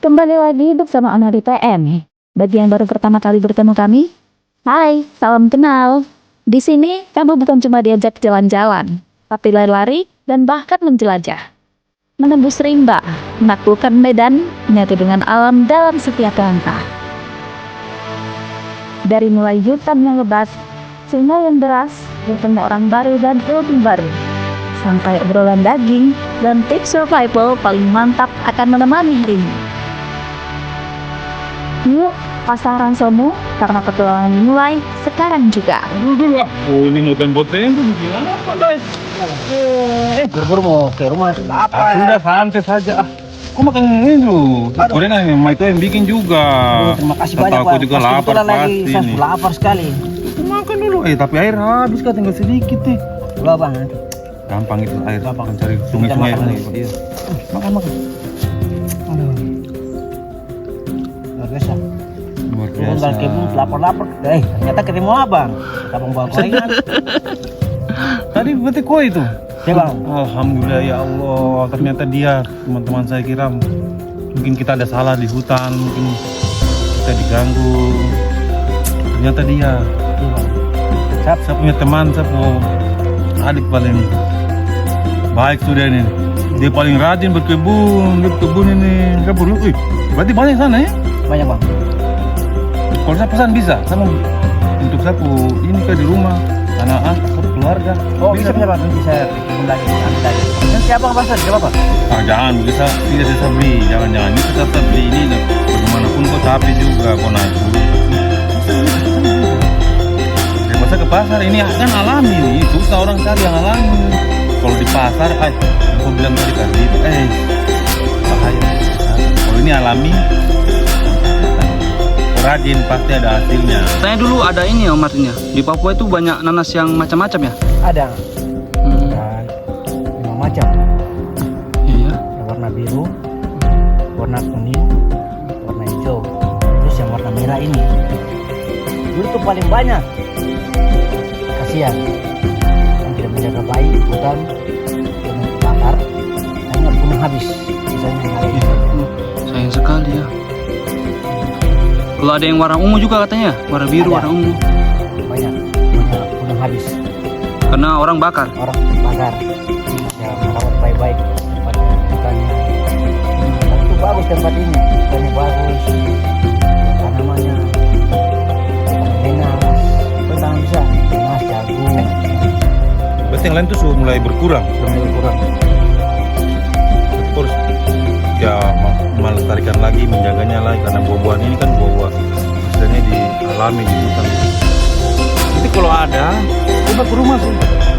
Kembali lagi bersama Ana di PM. Bagi yang baru pertama kali bertemu kami, hai, salam kenal. Di sini kamu bukan cuma diajak jalan-jalan, tapi lari-lari dan bahkan menjelajah. Menembus rimba, menaklukkan medan, menyatu dengan alam dalam setiap langkah. Dari mulai hutan yang lebat, sungai yang deras, bertemu orang baru dan ilmu baru, sampai obrolan daging dan tips survival paling mantap akan menemani dirimu. Yuk, pasaran somu, karena petualangan mulai sekarang juga. Oh, ini ngoten-ngoten tuh gimana apa guys? Buru-buru mau ke rumah apa? Sudah santai saja. Kok makan ini lu? Gorengan yang itu yang bikin juga. Terima kasih banyak Aku Pak. juga Pasti lapar kebetulan lagi, pasti saya nih. lapar sekali. Makan dulu. Tapi air habis kan tinggal sedikit nih. Dua bang. Gampang itu air. Gampang. Cari sungai-sungai Kita makan ini. Iya. Makan. Aduh. Luar biasa. Luar Turun biasa. dari kebun lapar-lapar. Ternyata ketemu abang. Abang bawa gorengan. Tadi berarti koi itu. Ya bang. Alhamdulillah ya Allah. Ternyata dia, teman-teman saya kira mungkin kita ada salah di hutan, mungkin kita diganggu. Ternyata dia. Iya bang. Saya punya teman, saya punya adik paling baik sudah ini. Dia paling rajin berkebun, dia berkebun ini. Kebun, berarti banyak sana ya? Banyak bang. Kalau saya pesan bisa, saya mau untuk saya ini kan di rumah, anak-anak, keluarga. Oh bisa bang. Nanti saya kebun lagi. Ambil lagi. Ini siapa bang? Tidak apa-apa. Jangan bisa, tidak bisa beli, jangan ini kita beli ini. Bagaimanapun kok capek juga, kok naik dulu. Masa ke pasar ini kan alami nih, susah orang cari yang alami. Kalau di pasar, aku bilang tadi bahaya. Kalau ini alami, rajin pasti ada hasilnya. Saya dulu ada ini Om artinya. Di Papua itu banyak nanas yang macam-macam ya? Ada. Ada 5 macam. Iya. Yang warna biru, warna kuning, warna hijau. Terus yang warna merah ini. Dulu tuh paling banyak. Kasihan yang tidak menjaga baik hutan yang terbakar hanya bunuh habis misalnya yang ada Iya. Sayang sekali ya. Kalau ada yang warna ungu juga katanya, warna biru, Ada. warna ungu. banyak bunuh habis Karena orang bakar. orang terbakar ya merawat baik-baik tempatnya hutannya. Tapi itu bagus tempat ini, hutannya bagus, tanamannya enak, tanam bisa emas jagung. Berarti yang lain tuh sudah mulai berkurang. Terus ya melestarikan lagi, menjaganya lagi karena buah-buahan ini kan buah-buah sebenarnya dialami di hutan. Nanti kalau ada, coba ke rumah sih.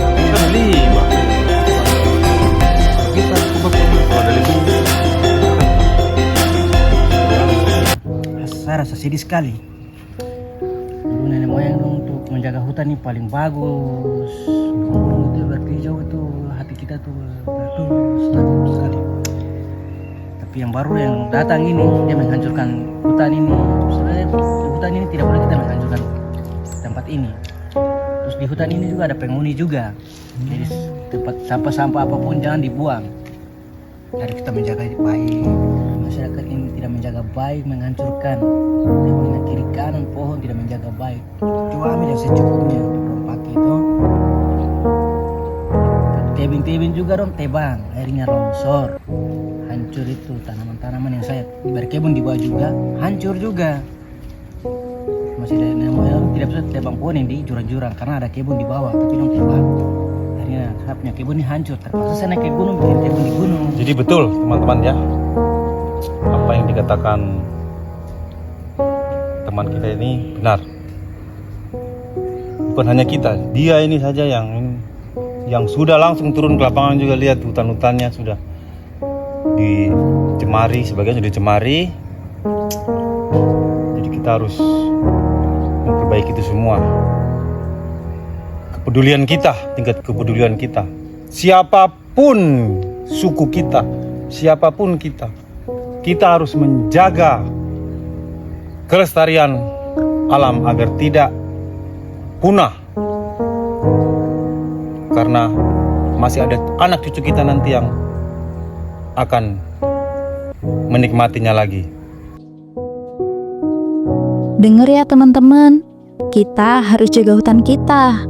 Kita beli, Bang. Kita coba ke rumah kalau ada lebih. Saya rasa sedih sekali. Dulu nenek moyang dong untuk menjaga hutan ini paling bagus. Burung itu berhijau itu hati kita tuh bagus sekali. Tapi yang baru yang datang ini dia menghancurkan hutan ini. Sebenarnya hutan ini tidak boleh kita menghancurkan tempat ini. Terus di hutan ini juga ada penghuni juga. Jadi tempat sampah-sampah apapun jangan dibuang. Dari kita menjaga baik, masyarakat ini tidak menjaga baik, menghancurkan. Dengan kiri kanan pohon tidak menjaga baik. Coba ambil yang secukupnya, belum pakai itu. Tebing-tebing juga dong tebang, airnya longsor. Hancur itu tanaman-tanaman yang saya berkebun di bawah juga, hancur juga. Masih ada yang tidak bisa tebang pohon yang di jurang-jurang karena ada kebun di bawah, tapi dong tebang. Akhirnya saya punya kebun ini hancur, terpaksa saya naik ke gunung, bikin kebun di gunung. Jadi betul teman-teman ya, apa yang dikatakan teman kita ini benar. Bukan hanya kita, dia ini saja yang sudah langsung turun ke lapangan juga, lihat hutan-hutannya sudah dicemari, sebagian sudah dicemari. Jadi kita harus memperbaiki itu semua. Kepedulian kita, tingkat kepedulian kita. Siapapun suku kita, siapapun kita harus menjaga kelestarian alam agar tidak punah. Karena masih ada anak cucu kita nanti yang akan menikmatinya lagi. Dengar ya teman-teman, kita harus jaga hutan kita.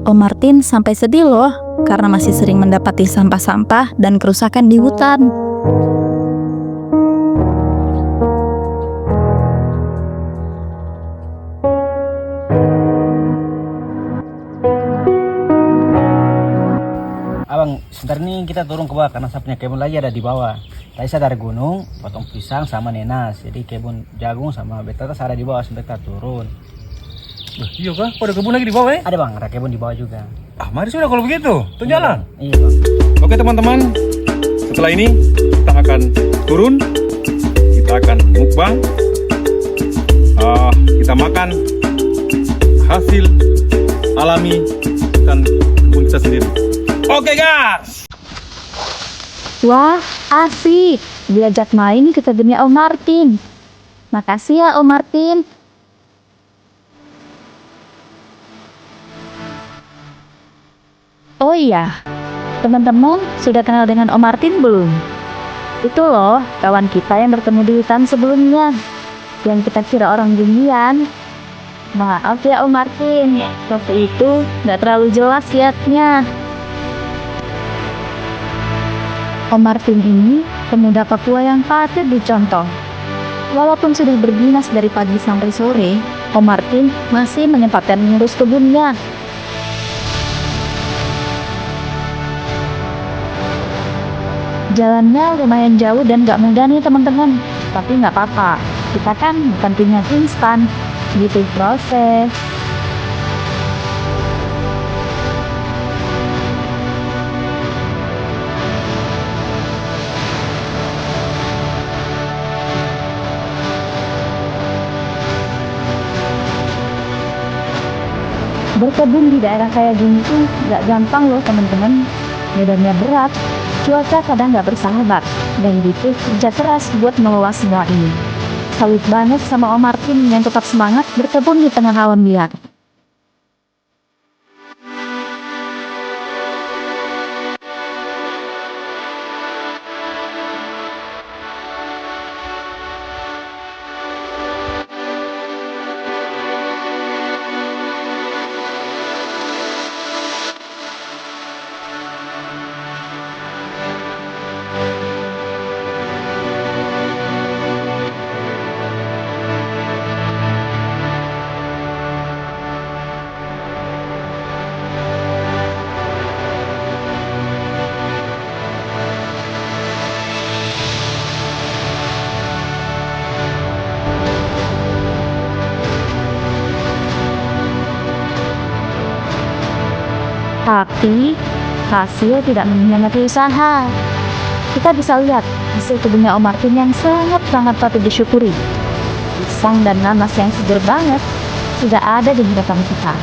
Om Martin sampai sedih loh karena masih sering mendapati sampah-sampah dan kerusakan di hutan. Abang, sebentar nih kita turun ke bawah karena saya punya kebun lagi ada di bawah. Tadi saya dari gunung, potong pisang sama nenas. Jadi kebun jagung sama betatas ada di bawah, sebentar turun. Iya kah? Kok ada kebun lagi di bawah ya? Ada bang, ada kebun di bawah juga. Ah, mari sudah kalau begitu, tuh jalan. Iya bang. Oke teman-teman, setelah ini kita akan turun, kita akan mukbang, kita makan hasil alami dan kebun kita sendiri. Oke guys. Wah, asik. Diajak main ke kebunnya Om Martin. Makasih ya Om Martin. Oh iya, teman-teman sudah kenal dengan Om Martin belum? Itu loh, kawan kita yang bertemu di hutan sebelumnya. Yang kita kira orang ginian. Maaf ya Om Martin, waktu itu nggak terlalu jelas liatnya. Om Martin ini pemuda Papua yang patut dicontoh. Walaupun sudah berdinas dari pagi sampai sore, Om Martin masih menyempatkan mengurus kebunnya. Jalannya lumayan jauh dan gak mudah nih teman-teman. Tapi nggak apa-apa, kita kan bukan punya instan. Gitu proses. Berkebun di daerah kayak gini tuh nggak gampang loh teman-teman. Medannya berat, cuaca kadang nggak bersahabat, dan butuh kerja keras buat mengelola semua ini. Salut banget sama Om Martin yang tetap semangat berkebun di tengah alam liar. Tapi hasil tidak mengkhianati usaha. Kita bisa lihat hasil kebunnya Om Martin yang sangat patut disyukuri. Pisang dan nanas yang segar banget sudah ada di hadapan kita.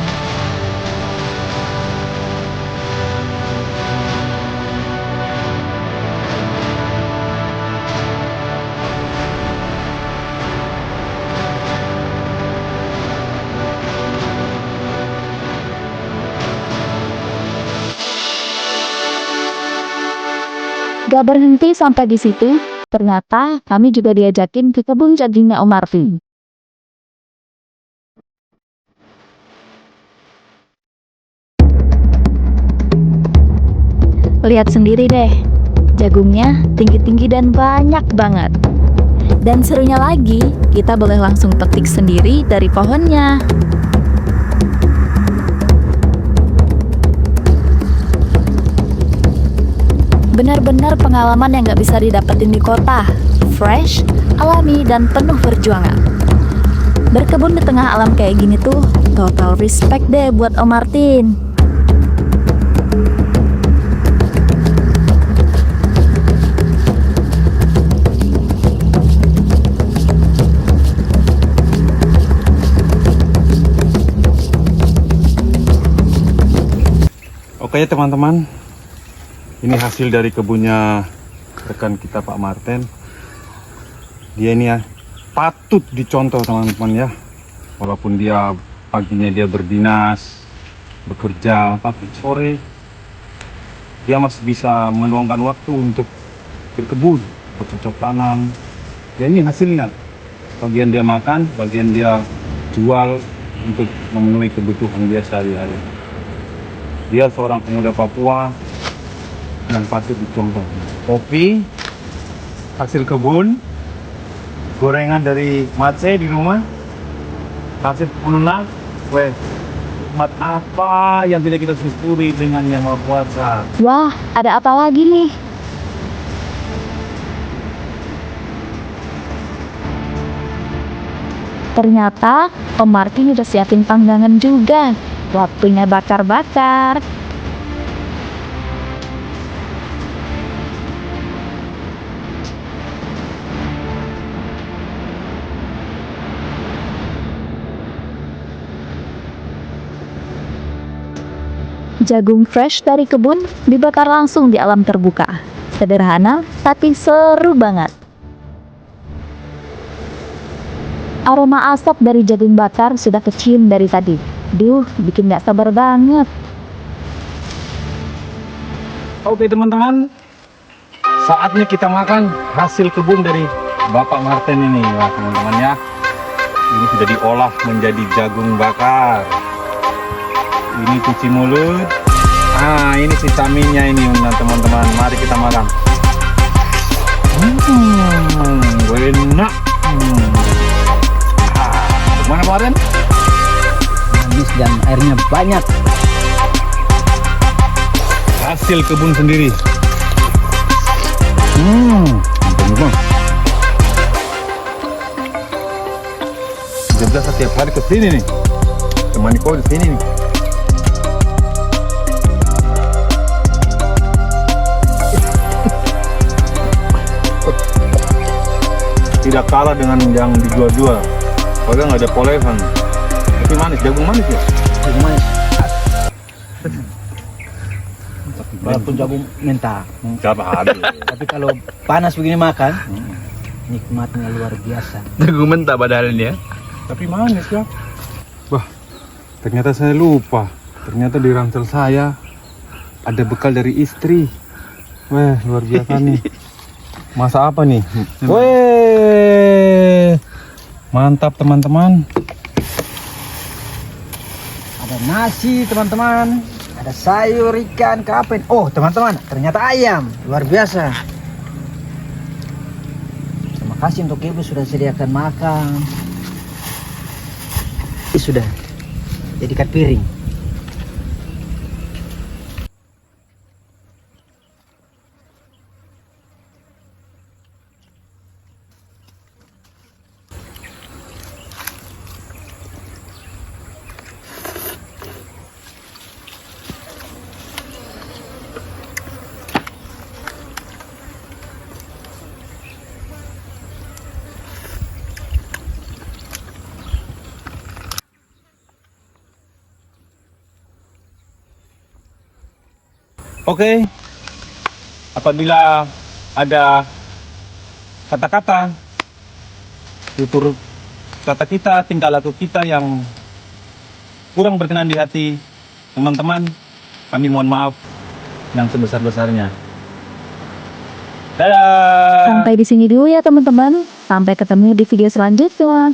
Gak berhenti sampai di situ, ternyata kami juga diajakin ke kebun jagungnya Om Martin. Lihat sendiri deh, jagungnya tinggi-tinggi dan banyak banget. Dan serunya lagi, kita boleh langsung petik sendiri dari pohonnya. Benar-benar pengalaman yang gak bisa didapetin di kota. Fresh, alami, dan penuh perjuangan. Berkebun di tengah alam kayak gini tuh total respect deh buat Om Martin. Oke teman-teman, ini hasil dari kebunnya rekan kita Pak Martin. Dia ini ya patut dicontoh teman-teman ya. Walaupun dia paginya dia berdinas, bekerja, tapi sore dia masih bisa meluangkan waktu untuk berkebun. bercocok tanam. Ya ini hasilnya. Bagian dia makan, bagian dia jual untuk memenuhi kebutuhan dia sehari-hari. Dia seorang pemuda Papua yang patut dicontoh. Kopi, hasil kebun, gorengan dari Matse di rumah, hasil penunak, nikmat apa yang tidak kita syukuri dengan Yang Maha Kuasa. Wah, ada apa lagi nih? Ternyata Om Martin udah siapin panggangan juga. Waktunya bakar-bakar. Jagung fresh dari kebun dibakar langsung di alam terbuka. Sederhana, tapi seru banget. Aroma asap dari jagung bakar sudah kecium dari tadi. Duh, bikin gak sabar banget. Oke teman-teman, saatnya kita makan hasil kebun dari Bapak Martin ini. Wah teman-teman ya, ini sudah diolah menjadi jagung bakar. Ini cuci mulut. Nah ini vitaminnya ini teman-teman. Mari kita makan. Enak. Mana kemarin? Manis dan airnya banyak. Hasil kebun sendiri. Mantap. Jebda setiap hari ke sini nih. Temani kau di sini nih. Tidak kalah dengan yang dijual-jual. Padahal nggak ada polesan. Tapi manis, jagung manis ya. Jagung manis. Walaupun jagung mentah. Siapa ada? Tapi kalau panas begini makan, nikmatnya luar biasa. Jagung mentah padahal ini ya. Tapi manis ya. Wah, ternyata saya lupa. Ternyata di ransel saya ada bekal dari istri. Wah, luar biasa nih. Masa apa nih? Weh, mantap teman-teman. Ada nasi teman-teman, ada sayur, ikan, kapen. Oh teman-teman, ternyata ayam. Luar biasa. Terima kasih untuk ibu sudah sediakan makan. Ini sudah jadikan piring. Oke, apabila ada kata-kata, tutur kata kita, tingkah laku kita yang kurang berkenan di hati teman-teman, kami mohon maaf yang sebesar-besarnya. Dadah. Sampai di sini dulu ya teman-teman. Sampai ketemu di video selanjutnya.